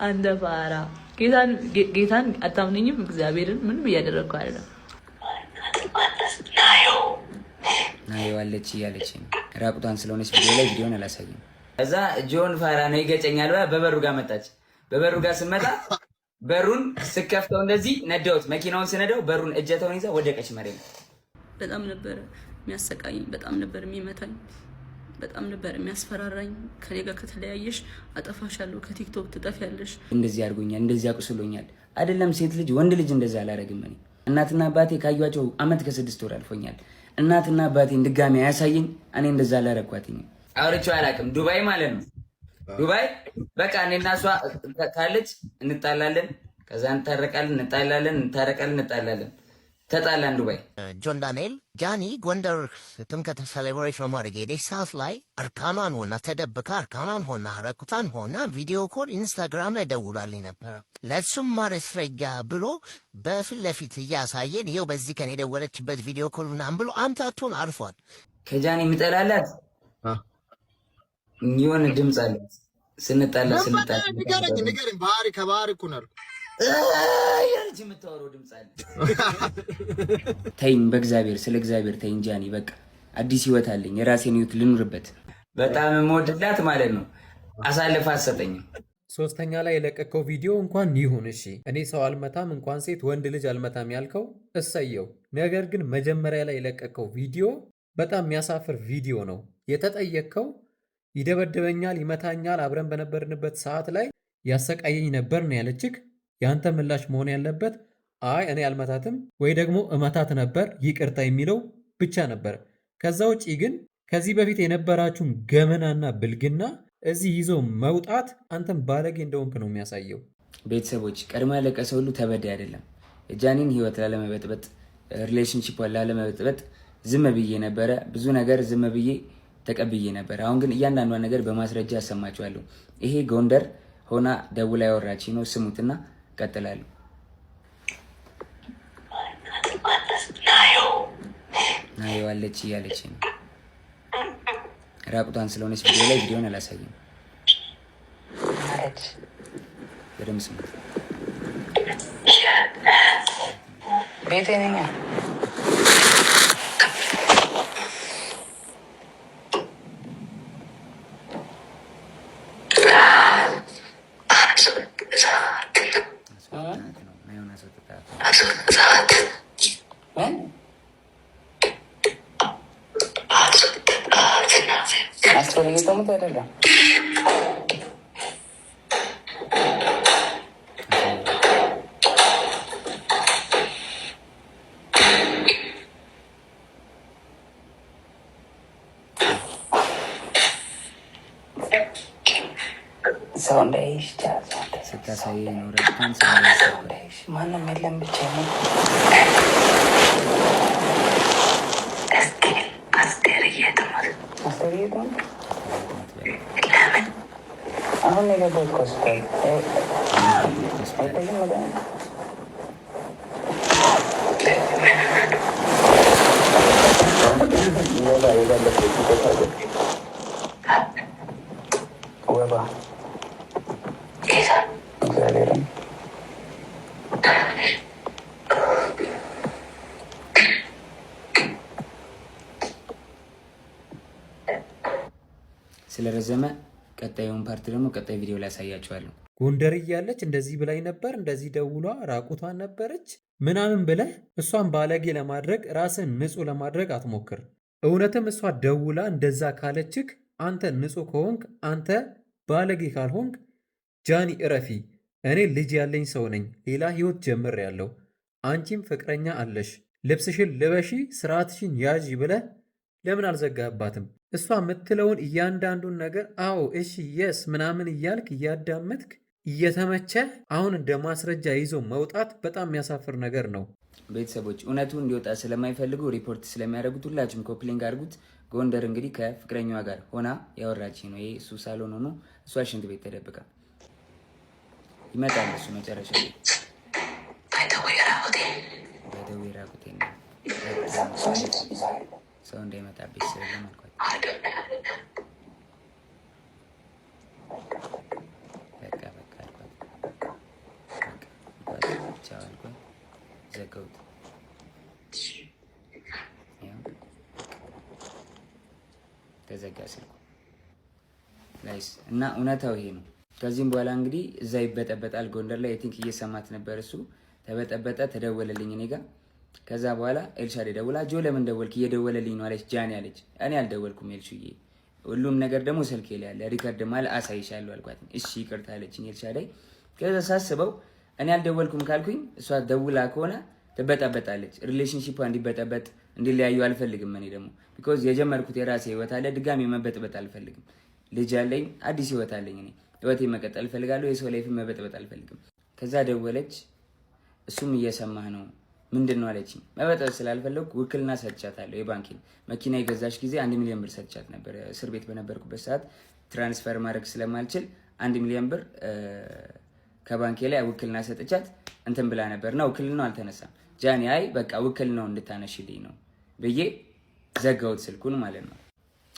አንተ ፋራ ጌታን አታምነኝም? እግዚአብሔርን ምንም እያደረግኩ አይደለም። ናዮ አለች እያለች ነው። ራቁቷን ስለሆነች ቪዲዮ ላይ ቪዲዮን አላሳየም። ከዛ ጆን ፋራ ነው ይገጨኛል። በበሩ ጋር መጣች። በበሩ ጋር ስመጣ በሩን ስከፍተው እንደዚህ ነዳውት። መኪናውን ስነዳው በሩን እጀታውን ይዛ ወደቀች መሬት። በጣም ነበር የሚያሰቃየኝ፣ በጣም ነበር የሚመታኝ፣ በጣም ነበር የሚያስፈራራኝ። ከኔ ጋር ከተለያየሽ አጠፋሻለሁ፣ ከቲክቶክ ትጠፊያለሽ። እንደዚህ አድርጎኛል፣ እንደዚህ አቁስሎኛል። አይደለም ሴት ልጅ ወንድ ልጅ እንደዛ አላረግም። እኔ እናትና አባቴ ካዩዋቸው አመት ከ6 ወር አልፎኛል። እናትና አባቴን ድጋሚ አያሳየኝ። እኔ እንደዛ አላረኳትኝ። አውርቼው አላውቅም። ዱባይ ማለት ነው። ዱባይ በቃ እኔና እሷ ካለች እንጣላለን፣ ከዛ እንታረቃለን፣ እንጣላለን፣ እንታረቃለን፣ እንጣላለን። ተጣላን ዱባይ። ጆን ዳንኤል ጃኒ ጎንደር ጥምቀት ሴሌብሬሽን ማድረግ ሄደች ሰዓት ላይ እርቃኗን ሆና ተደብቃ እርቃኗን ሆና ረኩታን ሆና ቪዲዮ ኮል ኢንስታግራም ላይ ደውላልኝ ነበረ። ለሱም ማስረጃ ብሎ በፊት ለፊት እያሳየን ይኸው በዚህ ቀን የደወለችበት ቪዲዮ ኮል ምናምን ብሎ አምታቱን አርፏል። ከጃኒ የሚጠላላት የሆነ ድምፅ አላት። ስንጣላ ንገረኝ ባህሪ ከባህሪ እኮ ነው ያልጅ የምታወራው ድምፅ አለ። ተይኝ በእግዚአብሔር ስለ እግዚአብሔር ተይኝ ጃኒ። በቃ አዲስ ህይወት አለኝ፣ የራሴን ህይወት ልኑርበት። በጣም የምወድላት ማለት ነው። አሳልፋ አትሰጠኝም። ሶስተኛ ላይ የለቀቀው ቪዲዮ እንኳን ይሁን እሺ፣ እኔ ሰው አልመታም እንኳን ሴት ወንድ ልጅ አልመታም ያልከው እሰየው። ነገር ግን መጀመሪያ ላይ የለቀቀው ቪዲዮ በጣም የሚያሳፍር ቪዲዮ ነው። የተጠየቅከው ይደበድበኛል፣ ይመታኛል፣ አብረን በነበርንበት ሰዓት ላይ ያሰቃየኝ ነበር ነው ያለችክ። ያንተ ምላሽ መሆን ያለበት አይ እኔ አልመታትም ወይ ደግሞ እመታት ነበር ይቅርታ የሚለው ብቻ ነበር። ከዛ ውጪ ግን ከዚህ በፊት የነበራችሁን ገመናና ብልግና እዚህ ይዞ መውጣት አንተም ባለጌ እንደሆንክ ነው የሚያሳየው። ቤተሰቦች ቀድሞ ያለቀሰ ሁሉ ተበዳይ አይደለም። ጃኒን ህይወት ላለመበጥበጥ ሪሌሽንሺፕ ላለመበጥበጥ ዝም ብዬ ነበረ። ብዙ ነገር ዝም ብዬ ተቀብዬ ነበር። አሁን ግን እያንዳንዷን ነገር በማስረጃ ያሰማችኋለሁ። ይሄ ጎንደር ሆና ደውላ ያወራች ነው። ስሙትና ቀጥላለሁ። ናዮ አለች እያለች ነው። ራቁቷን ስለሆነች ቪዲዮ ላይ ቪዲዮን አላሳየም። በደምብ ስሙት። ቤቴ ነኝ ሰው እንዳይሽ ስታሳይ ነው። ማንም የለም ብቻ ነው። አሁን የገባው ሆስፒታል ወባ እግዚአብሔርን ስለረዘመ ቀጣዩን ፓርት ደግሞ ቀጣይ ቪዲዮ ላይ ያሳያችኋለሁ። ጎንደር እያለች እንደዚህ ብላይ ነበር፣ እንደዚህ ደውሏ ራቁቷን ነበረች ምናምን ብለህ እሷን ባለጌ ለማድረግ ራስን ንጹህ ለማድረግ አትሞክር። እውነትም እሷ ደውላ እንደዛ ካለችክ አንተ ንጹህ ከሆንክ አንተ ባለጌ ካልሆንክ ጃኒ እረፊ። እኔ ልጅ ያለኝ ሰው ነኝ፣ ሌላ ህይወት ጀምሬያለሁ። አንቺም ፍቅረኛ አለሽ፣ ልብስሽን ልበሺ፣ ስርዓትሽን ያዢ ብለህ ለምን አልዘጋህባትም? እሷ የምትለውን እያንዳንዱን ነገር አዎ እሺ የስ ምናምን እያልክ እያዳመጥክ እየተመቸ አሁን እንደ ማስረጃ ይዞ መውጣት በጣም የሚያሳፍር ነገር ነው። ቤተሰቦች እውነቱ እንዲወጣ ስለማይፈልጉ ሪፖርት ስለሚያደርጉት ሁላችሁም ኮፕሊንግ አድርጉት። ጎንደር እንግዲህ ከፍቅረኛዋ ጋር ሆና ያወራች ነው። ይሄ እሱ ሳሎን ሆኖ እሷ ሽንት ቤት ተደብቃ ይመጣል። እሱ መጨረሻ ላይ በደዌ ራቁቴ ሰው እንዳይመጣብሽ ስለማልኳት በቃ አልኳት። ዘጋሁት። ተዘጋ ስልኩ ጋይስ። እና እውነታው ይሄ ነው። ከዚህም በኋላ እንግዲህ እዛ ይበጠበጣል ጎንደር ላይ ቲንክ እየሰማት ነበር እሱ። ተበጠበጠ፣ ተደወለልኝ እኔ ጋር። ከዛ በኋላ ኤልሻዴ ደውላ ጆ ለምን ደወልክ? እየደወለልኝ ነው አለች ጃኒ አለች። እኔ አልደወልኩም ኤልሹዬ፣ ሁሉም ነገር ደግሞ ስልኬ ላይ ያለ ሪከርድ ማለ አሳይሻለሁ አልኳት። እሺ ይቅርታ አለችኝ ኤልሻዴ። ከዛ ሳስበው እኔ አልደወልኩም ካልኩኝ እሷ ደውላ ከሆነ ትበጠበጣለች። ሪሌሽንሺፑ እንዲበጠበጥ እንዲለያዩ አልፈልግም። እኔ ደግሞ ቢኮዝ የጀመርኩት የራሴ ህይወት አለ፣ ድጋሚ መበጥበጥ አልፈልግም። ልጅ አለኝ፣ አዲስ ህይወት አለኝ። እኔ ህይወቴ መቀጠል እፈልጋለሁ። የሰው ላይፍ መበጥበጥ አልፈልግም። ከዛ ደወለች። እሱም እየሰማህ ነው ምንድን ነው አለችኝ። መበጥበጥ ስላልፈለግኩ ውክልና ሰጥቻታለሁ። የባንኬን መኪና የገዛች ጊዜ 1 ሚሊዮን ብር ሰጥቻት ነበር። እስር ቤት በነበርኩበት ሰዓት ትራንስፈር ማድረግ ስለማልችል 1 ሚሊዮን ብር ከባንኬ ላይ ውክልና ሰጥቻት እንትን ብላ ነበር። ነው ውክልናው አልተነሳም። ጃኒ አይ በቃ ውክልናው እንድታነሽልኝ ነው ብዬ ዘጋሁት ስልኩን ማለት ነው።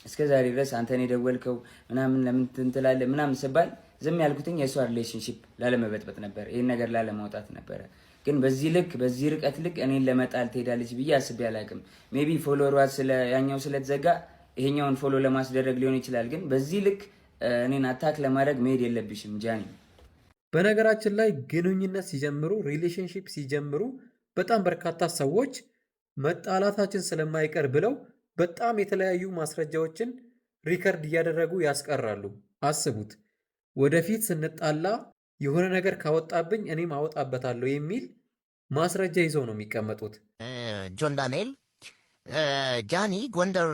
እስከ ዛሬ ድረስ አንተን የደወልከው ምናምን ለምን ትንትላለህ ምናምን ስባል ዝም ያልኩትኝ የእሷ ሪሌሽንሺፕ ላለመበጥበጥ ነበር፣ ይህን ነገር ላለማውጣት ነበረ። ግን በዚህ ልክ በዚህ ርቀት ልክ እኔን ለመጣል ትሄዳለች ብዬ አስቤ አላውቅም። ሜቢ ፎሎወሯ ያኛው ስለተዘጋ ይሄኛውን ፎሎ ለማስደረግ ሊሆን ይችላል። ግን በዚህ ልክ እኔን አታክ ለማድረግ መሄድ የለብሽም ጃኒ። በነገራችን ላይ ግንኙነት ሲጀምሩ ሪሌሽንሺፕ ሲጀምሩ በጣም በርካታ ሰዎች መጣላታችን ስለማይቀር ብለው በጣም የተለያዩ ማስረጃዎችን ሪከርድ እያደረጉ ያስቀራሉ። አስቡት፣ ወደፊት ስንጣላ የሆነ ነገር ካወጣብኝ እኔም አወጣበታለሁ የሚል ማስረጃ ይዘው ነው የሚቀመጡት። ጆን ዳንኤል ጃኒ ጎንደር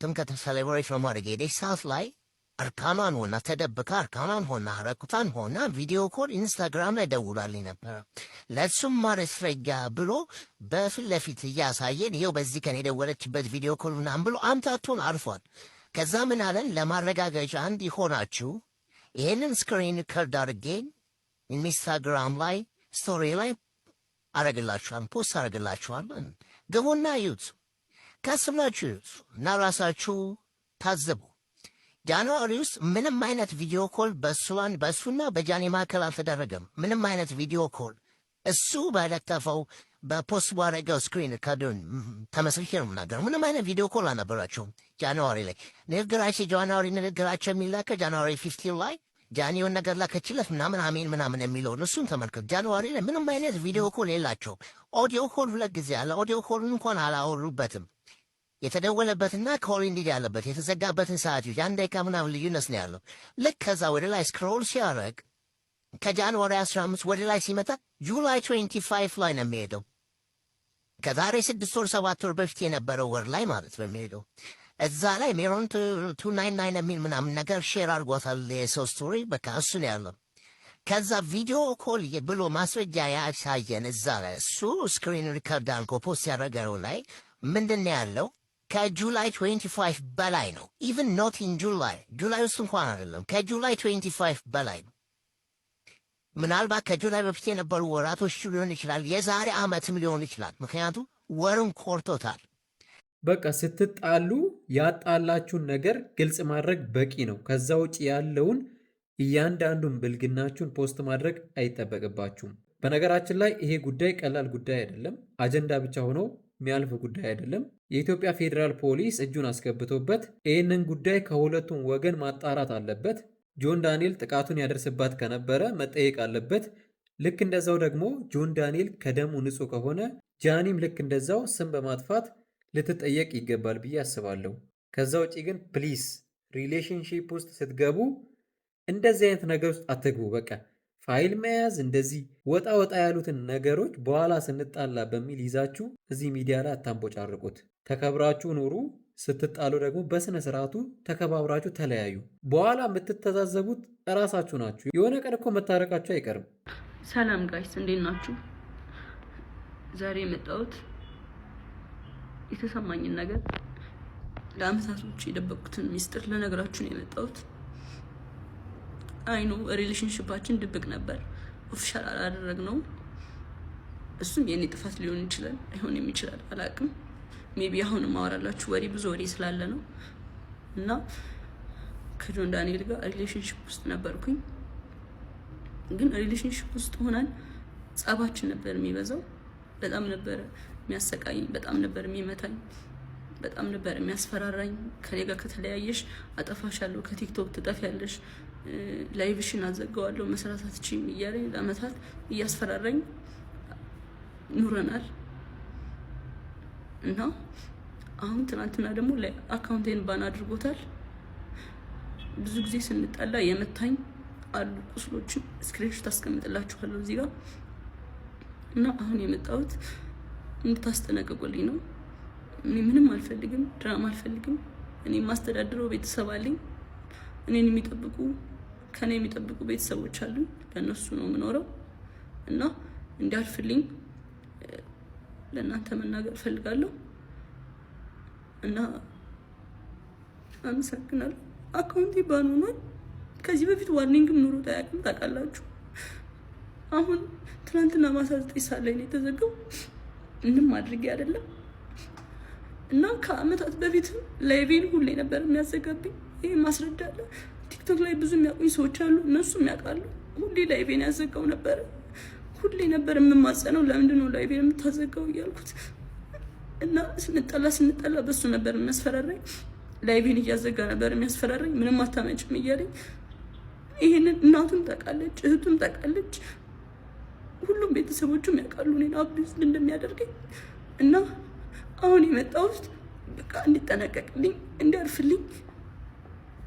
ጥምቀት ሴሌብሬት በማድረግ ሄደች ሰዓት ላይ እርቃኗን ሆና ተደብቃ እርቃኗን ሆና ረኩታን ሆና ቪዲዮ ኮል ኢንስታግራም ላይ ደውላልኝ ነበረ። ለእሱም ማስረጃ ብሎ በፊት ለፊት እያሳየን ይኸው በዚህ ቀን የደወለችበት ቪዲዮ ኮል ምናምን ብሎ አምታቱን አልፏል። ከዛ ምን አለን? ለማረጋገጫ እንዲሆናችሁ ይህንን ስክሪን ከርድ አድርጌ ኢንስታግራም ላይ ስቶሪ ላይ አረግላችኋል፣ ፖስት አረግላችኋል። ግቡና ዩት ከስብላችሁ ዩት እና ራሳችሁ ታዘቡ። ጃንዋሪ ውስጥ ምንም አይነት ቪዲዮ ኮል በእሱና በጃኒ መካከል አልተደረገም። ምንም አይነት ቪዲዮ ኮል እሱ በለጠፈው በፖስት ባረገው ስክሪን ከዱን ተመስርቼ ነው የምናገረው። ምንም አይነት ቪዲዮ ኮል አልነበራቸውም ጃንዋሪ ላይ። ንግግራቸው ጃንዋሪ ንግግራቸው የሚላከ ጃንዋሪ 15 ላይ ጃኒውን ነገር ላከችለት ምናምን አሜን ምናምን የሚለውን እሱን ተመልከቱ። ጃንዋሪ ላይ ምንም አይነት ቪዲዮ ኮል የላቸውም። ኦዲዮ ኮል 2 ጊዜ አለ። ኦዲዮ ኮል እንኳን አላወሩበትም። የተደወለበትና ኮል እንዲድ ያለበት የተዘጋበትን ሰዓት የአንድ ደቂቃ ምናምን ልዩነት ነው ያለው። ልክ ከዛ ወደ ላይ ስክሮል ሲያደርግ ከጃንዋሪ 15 ወደ ላይ ሲመጣ ጁላይ 25 ላይ ነው የሚሄደው። ከዛሬ 6 ወር 7 ወር በፊት የነበረው ወር ላይ ማለት ነው የሚሄደው። እዛ ላይ ሜሮን 299 የሚል ምናምን ነገር ሼር አድርጓታል የሰው ስቶሪ። በቃ እሱ ነው ያለው። ከዛ ቪዲዮ ኮል ብሎ ማስረጃ ያሳየን እዛ ላይ እሱ ስክሪን ሪከርድ አድርጎ ፖስት ያደረገው ላይ ምንድን ነው ያለው? ከጁላይ 25 በላይ ነው። ኢቭን ኖት ኢን ጁላይ ውስጥ እንኳን አይደለም። ከጁላይ 25 በላይ ነው። ምናልባት ከጁላይ በፊት የነበሩ ወራቶች ሊሆን ይችላል። የዛሬ ዓመትም ሊሆን ይችላል። ምክንያቱም ወርን ኮርቶታል። በቃ ስትጣሉ ያጣላችሁን ነገር ግልጽ ማድረግ በቂ ነው። ከዛ ውጭ ያለውን እያንዳንዱን ብልግናችሁን ፖስት ማድረግ አይጠበቅባችሁም። በነገራችን ላይ ይሄ ጉዳይ ቀላል ጉዳይ አይደለም። አጀንዳ ብቻ ሆኖ የሚያልፍ ጉዳይ አይደለም። የኢትዮጵያ ፌዴራል ፖሊስ እጁን አስገብቶበት ይህንን ጉዳይ ከሁለቱም ወገን ማጣራት አለበት። ጆን ዳንኤል ጥቃቱን ያደርስባት ከነበረ መጠየቅ አለበት። ልክ እንደዛው ደግሞ ጆን ዳንኤል ከደሙ ንጹሕ ከሆነ ጃኒም ልክ እንደዛው ስም በማጥፋት ልትጠየቅ ይገባል ብዬ አስባለሁ። ከዛ ውጪ ግን ፕሊስ ሪሌሽንሺፕ ውስጥ ስትገቡ እንደዚህ አይነት ነገር ውስጥ አትግቡ። በቃ ፋይል መያዝ እንደዚህ ወጣ ወጣ ያሉትን ነገሮች በኋላ ስንጣላ በሚል ይዛችሁ እዚህ ሚዲያ ላይ አታንቦጫርቁት። ተከብራችሁ ኑሩ። ስትጣሉ ደግሞ በስነ ስርዓቱ ተከባብራችሁ ተለያዩ። በኋላ የምትተዛዘቡት እራሳችሁ ናችሁ። የሆነ ቀን እኮ መታረቃችሁ አይቀርም። ሰላም ጋይስ፣ እንዴት ናችሁ? ዛሬ የመጣሁት የተሰማኝን ነገር ለአመታቶች የደበቁትን ሚስጥር ለነገራችሁ ነው የመጣሁት። አይኑ ሪሌሽንሺፓችን ድብቅ ነበር፣ ኦፊሻል አላደረግነው። እሱም የኔ ጥፋት ሊሆን ይችላል፣ አይሆንም ይችላል፣ አላውቅም። ሜቢ አሁን ማወራላችሁ ወሬ ብዙ ወሬ ስላለ ነው። እና ከጆን ዳንኤል ጋር ሪሌሽንሺፕ ውስጥ ነበርኩኝ። ግን ሪሌሽንሺፕ ውስጥ ሆነን ጸባችን ነበር የሚበዛው። በጣም ነበረ የሚያሰቃየኝ፣ በጣም ነበር የሚመታኝ፣ በጣም ነበር የሚያስፈራራኝ። ከኔ ጋር ከተለያየሽ አጠፋሻለሁ፣ ከቲክቶክ ትጠፊያለሽ፣ ላይቭሽን አዘጋዋለሁ፣ መስራት አትችይም እያለኝ ለአመታት እያስፈራራኝ ኑረናል። እና አሁን ትናንትና ደግሞ አካውንቴን ባን አድርጎታል። ብዙ ጊዜ ስንጣላ የመታኝ አሉ ቁስሎችን ስክሪንሾት አስቀምጥላችኋለሁ እዚህ ጋር። እና አሁን የመጣሁት እንድታስጠነቅቁልኝ ነው። እኔ ምንም አልፈልግም፣ ድራማ አልፈልግም። እኔ የማስተዳድረው ቤተሰብ አለኝ። እኔን የሚጠብቁ ከኔ የሚጠብቁ ቤተሰቦች አሉኝ። ለእነሱ ነው የምኖረው እና እንዲያልፍልኝ ለእናንተ መናገር እፈልጋለሁ እና አመሰግናለሁ። አካውንቴ ባን ሆኗል። ከዚህ በፊት ዋርኒንግም ኑሮት አያውቅም፣ ታውቃላችሁ። አሁን ትናንትና ማታ 9 ሰዓት ላይ ነው የተዘጋው። ምንም አድርጌ አይደለም እና ከአመታት በፊትም ላይቬን ሁሌ ነበር የሚያዘጋብኝ። ይሄ ማስረዳለ ቲክቶክ ላይ ብዙ የሚያውቁኝ ሰዎች አሉ፣ እነሱም ያውቃሉ። ሁሌ ላይቬን ያዘጋው ነበር። ሁሌ ነበር የምማጸነው፣ ለምንድን ነው ላይቬን የምታዘጋው እያልኩት እና ስንጠላ በሱ ነበር የሚያስፈራራኝ። ላይቬን እያዘጋ ነበር የሚያስፈራራኝ። ምንም አታመጭም እያለኝ ይሄንን እናቱም ታውቃለች፣ እህቱም ታውቃለች፣ ሁሉም ቤተሰቦቹም ያውቃሉ እኔን አቢዩዝ እንደሚያደርገኝ እና አሁን የመጣሁት በቃ እንዲጠነቀቅልኝ፣ እንዲያርፍልኝ፣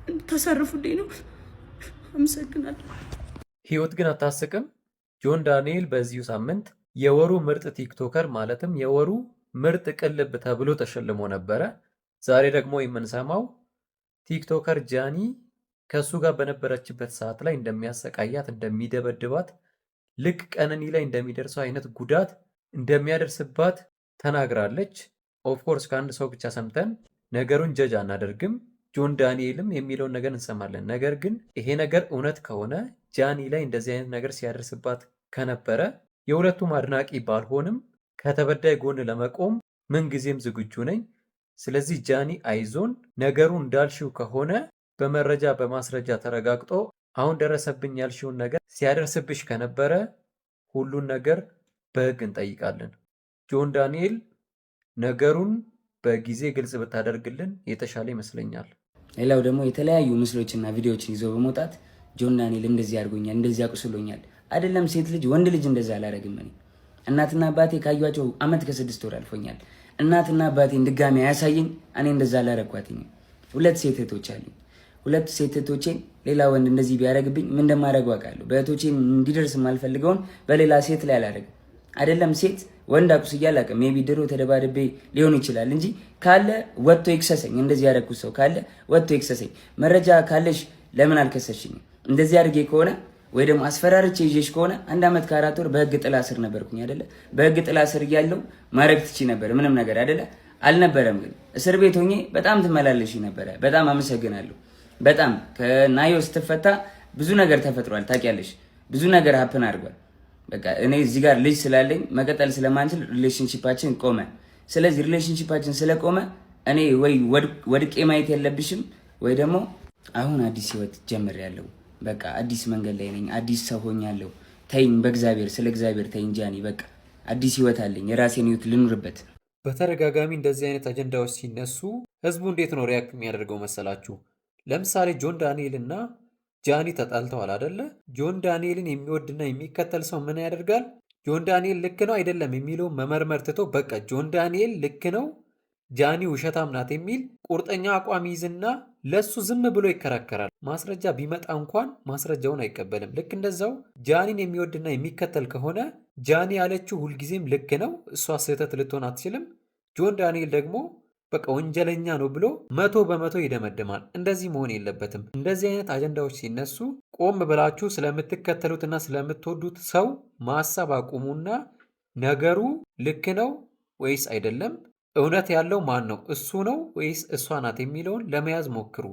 እንድታሳርፉልኝ ነው። አመሰግናለሁ። ህይወት ግን አታስቅም? ጆን ዳንኤል በዚሁ ሳምንት የወሩ ምርጥ ቲክቶከር ማለትም የወሩ ምርጥ ቅልብ ተብሎ ተሸልሞ ነበረ። ዛሬ ደግሞ የምንሰማው ቲክቶከር ጃኒ ከእሱ ጋር በነበረችበት ሰዓት ላይ እንደሚያሰቃያት፣ እንደሚደበድባት፣ ልክ ቀነኒ ላይ እንደሚደርሰው አይነት ጉዳት እንደሚያደርስባት ተናግራለች። ኦፍኮርስ ከአንድ ሰው ብቻ ሰምተን ነገሩን ጀጅ አናደርግም። ጆን ዳንኤልም የሚለውን ነገር እንሰማለን። ነገር ግን ይሄ ነገር እውነት ከሆነ ጃኒ ላይ እንደዚህ አይነት ነገር ሲያደርስባት ከነበረ የሁለቱም አድናቂ ባልሆንም ከተበዳይ ጎን ለመቆም ምንጊዜም ዝግጁ ነኝ። ስለዚህ ጃኒ አይዞን፣ ነገሩ እንዳልሽው ከሆነ በመረጃ በማስረጃ ተረጋግጦ አሁን ደረሰብኝ ያልሽውን ነገር ሲያደርስብሽ ከነበረ ሁሉን ነገር በሕግ እንጠይቃለን። ጆን ዳንኤል ነገሩን በጊዜ ግልጽ ብታደርግልን የተሻለ ይመስለኛል። ሌላው ደግሞ የተለያዩ ምስሎችና ቪዲዮዎችን ይዞ በመውጣት ጆን ዳንኤል እንደዚህ አድርጎኛል፣ እንደዚህ አቁስሎኛል። አይደለም ሴት ልጅ ወንድ ልጅ እንደዛ አላረግም። እኔ እናትና አባቴ ካዩቸው ዓመት ከ6 ወር አልፎኛል። እናትና አባቴን ድጋሚ አያሳየኝ፣ እኔ እንደዛ አላረኳትኝ። 2 ሴት እህቶች አሉኝ። 2 ሴት እህቶቼን ሌላ ወንድ እንደዚህ ቢያደርግብኝ ምን እንደማደርግ አውቃለሁ። በእህቶቼን እንዲደርስ የማልፈልገውን በሌላ ሴት ላይ አላደርግም። አይደለም ሴት ወንድ አቁስዬ አላውቅም። ሜቢ ድሮ ተደባድቤ ሊሆን ይችላል እንጂ ካለ ወጥቶ ይክሰሰኝ። እንደዚህ ያደረኩት ሰው ካለ ወጥቶ ይክሰሰኝ። መረጃ ካለሽ ለምን አልከሰሽኝ? እንደዚህ አድርጌ ከሆነ ወይ ደግሞ አስፈራርቼ ይዤሽ ከሆነ 1 ዓመት ከ4 ወር በህግ ጥላ ስር ነበርኩኝ አይደለ? በህግ ጥላ ስር እያለሁ ማድረግ ትቺ ነበር፣ ምንም ነገር አይደለ? አልነበረም። ግን እስር ቤት ሆኜ በጣም ትመላለሽ ነበረ። በጣም አመሰግናለሁ። በጣም ከናዮ ስትፈታ ብዙ ነገር ተፈጥሯል። ታውቂያለሽ፣ ብዙ ነገር ሀፕን አድርጓል። በቃ እኔ እዚህ ጋር ልጅ ስላለኝ መቀጠል ስለማንችል ሪሌሽንሺፓችን ቆመ። ስለዚህ ሪሌሽንሺፓችን ስለቆመ እኔ ወይ ወድቄ ማየት የለብሽም ወይ ደግሞ አሁን አዲስ ህይወት ጀምሬያለሁ። በቃ አዲስ መንገድ ላይ ነኝ፣ አዲስ ሰው ሆኛለሁ። ተይኝ፣ በእግዚአብሔር ስለ እግዚአብሔር ተይኝ ጃኒ። በቃ አዲስ ህይወት አለኝ፣ የራሴን ህይወት ልኑርበት። በተደጋጋሚ እንደዚህ አይነት አጀንዳዎች ሲነሱ ህዝቡ እንዴት ነው ሪያክት የሚያደርገው መሰላችሁ? ለምሳሌ ጆን ዳንኤል እና ጃኒ ተጣልተዋል አደለ? ጆን ዳንኤልን የሚወድና የሚከተል ሰው ምን ያደርጋል? ጆን ዳንኤል ልክ ነው አይደለም የሚለው መመርመር ትቶ በቃ ጆን ዳንኤል ልክ ነው፣ ጃኒ ውሸታም ናት የሚል ቁርጠኛ አቋም ይዝና ለሱ ዝም ብሎ ይከራከራል። ማስረጃ ቢመጣ እንኳን ማስረጃውን አይቀበልም። ልክ እንደዛው ጃኒን የሚወድና የሚከተል ከሆነ ጃኒ ያለችው ሁልጊዜም ልክ ነው፣ እሷ ስህተት ልትሆን አትችልም። ጆን ዳንኤል ደግሞ በቃ ወንጀለኛ ነው ብሎ 100% ይደመድማል። እንደዚህ መሆን የለበትም። እንደዚህ አይነት አጀንዳዎች ሲነሱ ቆም ብላችሁ ስለምትከተሉትና ስለምትወዱት ሰው ማሰብ አቁሙና ነገሩ ልክ ነው ወይስ አይደለም፣ እውነት ያለው ማን ነው፣ እሱ ነው ወይስ እሷ ናት የሚለውን ለመያዝ ሞክሩ።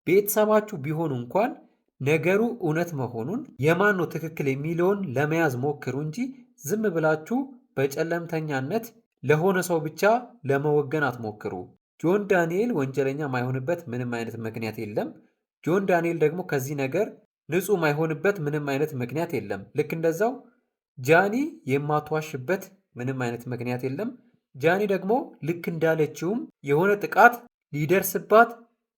ቤተሰባችሁ ቢሆኑ እንኳን ነገሩ እውነት መሆኑን የማን ነው ትክክል የሚለውን ለመያዝ ሞክሩ እንጂ ዝም ብላችሁ በጨለምተኛነት ለሆነ ሰው ብቻ ለመወገን አትሞክሩ። ጆን ዳንኤል ወንጀለኛ ማይሆንበት ምንም አይነት ምክንያት የለም። ጆን ዳንኤል ደግሞ ከዚህ ነገር ንጹህ ማይሆንበት ምንም አይነት ምክንያት የለም። ልክ እንደዛው ጃኒ የማትዋሽበት ምንም አይነት ምክንያት የለም። ጃኒ ደግሞ ልክ እንዳለችውም የሆነ ጥቃት ሊደርስባት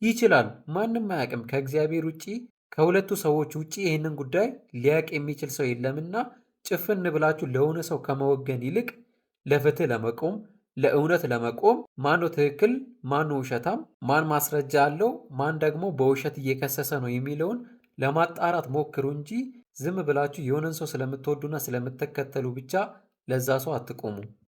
ይችላል። ማንም አያውቅም። ከእግዚአብሔር ውጪ ከሁለቱ ሰዎች ውጪ ይህንን ጉዳይ ሊያውቅ የሚችል ሰው የለምና ጭፍን ብላችሁ ለሆነ ሰው ከመወገን ይልቅ ለፍትህ ለመቆም ለእውነት ለመቆም ማን ነው ትክክል፣ ማን ነው ውሸታም፣ ማን ማስረጃ አለው፣ ማን ደግሞ በውሸት እየከሰሰ ነው የሚለውን ለማጣራት ሞክሩ እንጂ ዝም ብላችሁ የሆነን ሰው ስለምትወዱና ስለምትከተሉ ብቻ ለዛ ሰው አትቆሙ።